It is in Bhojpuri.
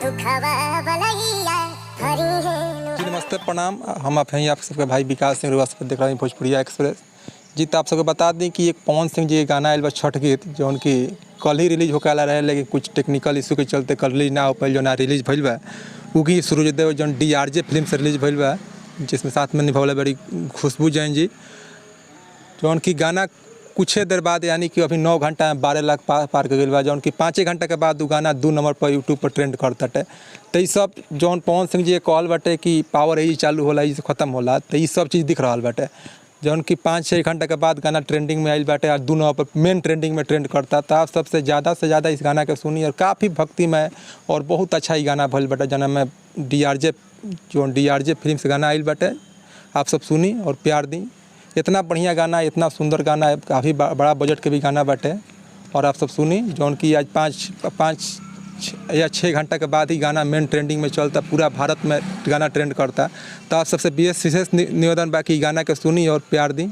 जी नमस्ते प्रणाम। हम आप हैं आप सबके भाई विकास सिंह रुआ सब देख रहे हैं भोजपुरिया एक्सप्रेस। जी तो आप सबको बता दें कि एक पवन सिंह जी गाना आयल बा छठ गीत जो उनकी कल ही रिलीज होकर रहे, लेकिन कुछ टेक्निकल इशू के चलते कल रिलीज ना हो पाई, जो ना रिलीज भइल बा। उ गीत सूर्यदेव जो DRJ फिल्म से रिलीज भइल बा, जिसमें साथ में निभावले बड़ी खुशबू जैन जी। जो उनकी गाना कुछ देर बाद यानी कि अभी 9 घंटा में 12 लाख पार कर गई बा, जौन कि 5 घंटा के बाद वो गाना 2 नंबर पर यूट्यूब पर ट्रेंड करताटे। तो ये सब जौन पवन सिंह जी कहल बाटे कि पावर यही चालू होला, ये खत्म होला, तो ये सब चीज़ दिख रहा बाटे। जौन कि 5-6 घंटा के बाद गाना ट्रेंडिंग में आयल बाटे और 2 नंबर पर मेन ट्रेंडिंग में ट्रेंड करता। तो आप सबसे ज़्यादा से ज़्यादा इस गाना के सुनी और काफ़ी भक्तिमय और बहुत अच्छा ये गाना भइल बाटे, जना में DRJ फिल्म से गाना आयल बाटे। आप सब सुनी और प्यार दी। इतना बढ़िया गाना, इतना सुंदर गाना है, काफ़ी बड़ा बजट के भी गाना बाटे। और आप सब सुनी जौन कि आज 5 या 6 घंटा के बाद ही गाना मेन ट्रेंडिंग में चलता, पूरा भारत में गाना ट्रेंड करता। तो आप सबसे विशेष निवेदन बा कि गाना के सुनी और प्यार दी।